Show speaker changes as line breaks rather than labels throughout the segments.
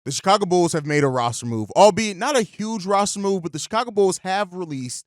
the Chicago Bulls have made a roster move, albeit not a huge roster move, but the Chicago Bulls have released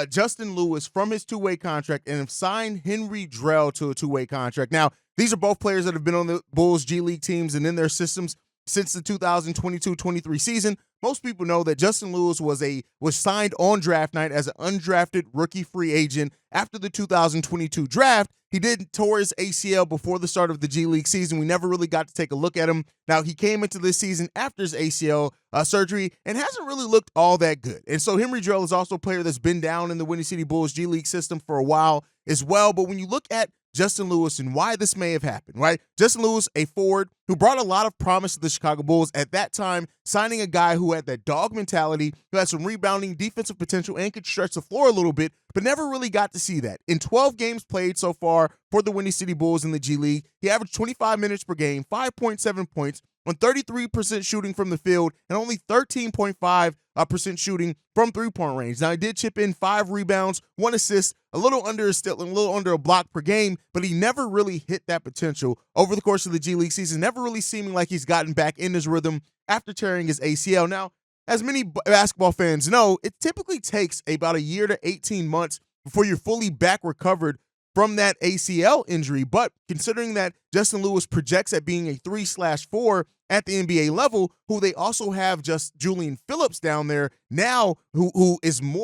Justin Lewis from his two-way contract and have signed Henry Drell to a two-way contract. Now, these are both players that have been on the Bulls G League teams and in their systems since the 2022-23 season. Most people know that Justin Lewis was signed on draft night as an undrafted rookie free agent after the 2022 draft. He did tore his ACL before the start of the G League season. We never really got to take a look at him. Now, he came into this season after his ACL surgery and hasn't really looked all that good. And so Henry Drell is also a player that's been down in the Windy City Bulls G League system for a while as well. But when you look at Justin Lewis and why this may have happened, right? Justin Lewis, a forward who brought a lot of promise to the Chicago Bulls at that time, signing a guy who had that dog mentality, who had some rebounding, defensive potential, and could stretch the floor a little bit, but never really got to see that. In 12 games played so far for the Windy City Bulls in the G League, he averaged 25 minutes per game, 5.7 points, on 33% shooting from the field and only 13.5% shooting from three-point range. Now, he did chip in 5 rebounds, 1 assist, a little under a block per game, but he never really hit that potential over the course of the G League season, never really seeming like he's gotten back in his rhythm after tearing his ACL. Now, as many basketball fans know, it typically takes about a year to 18 months before you're fully back recovered from that ACL injury. But considering that Justin Lewis projects at being a 3/4 at the NBA level, who they also have just Julian Phillips down there now, who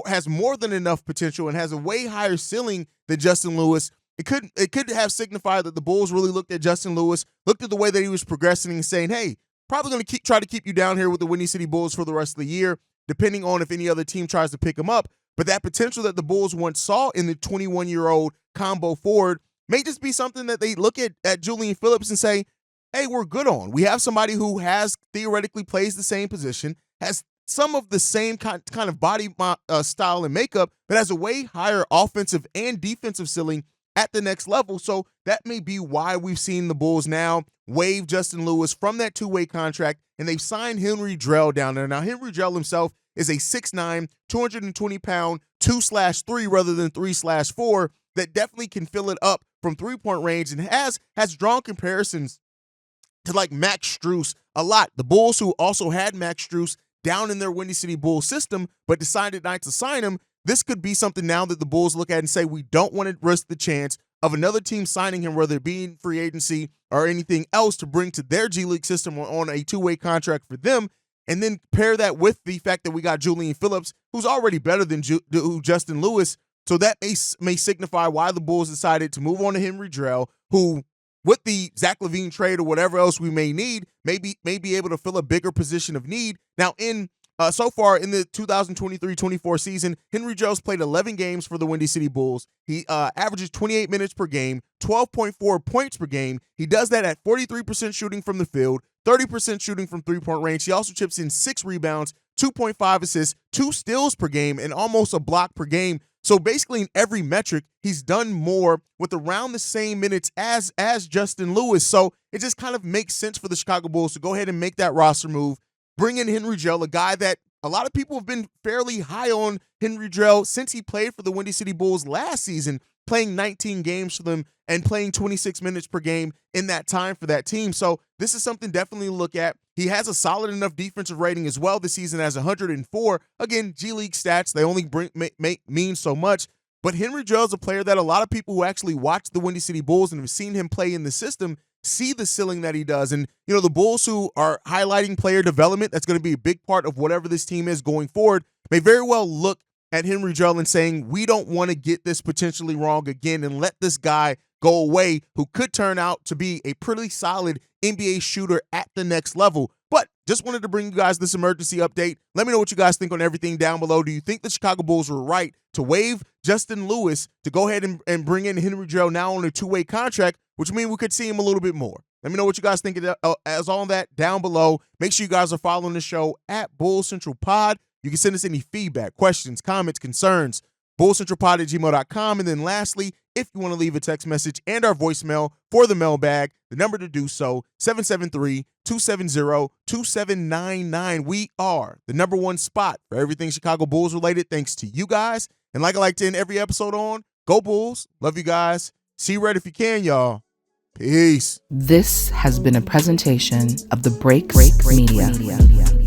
has more than enough potential and has a way higher ceiling than Justin Lewis. It could have signified that the Bulls really looked at Justin Lewis, looked at the way that he was progressing and saying, hey, probably going to try to keep you down here with the Windy City Bulls for the rest of the year, depending on if any other team tries to pick him up. But that potential that the Bulls once saw in the 21-year-old combo forward may just be something that they look at Julian Phillips and say, hey, we're good on. We have somebody who has theoretically plays the same position, has some of the same kind of body style and makeup, but has a way higher offensive and defensive ceiling at the next level. So that may be why we've seen the Bulls now waive Justin Lewis from that two-way contract, and they've signed Henry Drell down there. Now, Henry Drell himself is a 6'9", 220-pound 2/3 rather than 3/4 that definitely can fill it up from three-point range and has drawn comparisons to like Max Strus a lot. The Bulls, who also had Max Strus down in their Windy City Bulls system but decided not to sign him, this could be something now that the Bulls look at and say, we don't want to risk the chance of another team signing him, whether it be in free agency or anything else, to bring to their G League system on a two-way contract for them. And then pair that with the fact that we got Julian Phillips, who's already better than Justin Lewis. So that may signify why the Bulls decided to move on to Henry Drell, who, with the Zach LaVine trade or whatever else we may need, may be able to fill a bigger position of need. Now, so far in the 2023-24 season, Henry Drell's played 11 games for the Windy City Bulls. He averages 28 minutes per game, 12.4 points per game. He does that at 43% shooting from the field, 30% shooting from three-point range. He also chips in 6 rebounds, 2.5 assists, 2 steals per game, and almost a block per game. So basically in every metric, he's done more with around the same minutes as Justin Lewis. So it just kind of makes sense for the Chicago Bulls to go ahead and make that roster move, bring in Henry Drell, a guy that a lot of people have been fairly high on Henry Drell since he played for the Windy City Bulls last season, playing 19 games for them and playing 26 minutes per game in that time for that team. So this is something definitely to look at. He has a solid enough defensive rating as well this season as 104. Again, G League stats, they only mean so much. But Henry Drell is a player that a lot of people who actually watch the Windy City Bulls and have seen him play in the system see the ceiling that he does. And, you know, the Bulls, who are highlighting player development, that's going to be a big part of whatever this team is going forward, may very well look at Henry Drell and saying, we don't want to get this potentially wrong again and let this guy go away who could turn out to be a pretty solid NBA shooter at the next level. But just wanted to bring you guys this emergency update. Let me know what you guys think on everything down below. Do you think the Chicago Bulls were right to waive Justin Lewis to go ahead and bring in Henry Drell now on a two-way contract, which means we could see him a little bit more? Let me know what you guys think as all that down below. Make sure you guys are following the show at Bull Central Pod. You can send us any feedback, questions, comments, concerns, bullcentralpod@gmail.com. And then lastly, if you want to leave a text message and our voicemail for the mailbag, the number to do so, 773-270-2799. We are the #1 spot for everything Chicago Bulls related, thanks to you guys. And like I like to end every episode on, go Bulls. Love you guys. See you right if you can, y'all. Peace.
This has been a presentation of the Break Media.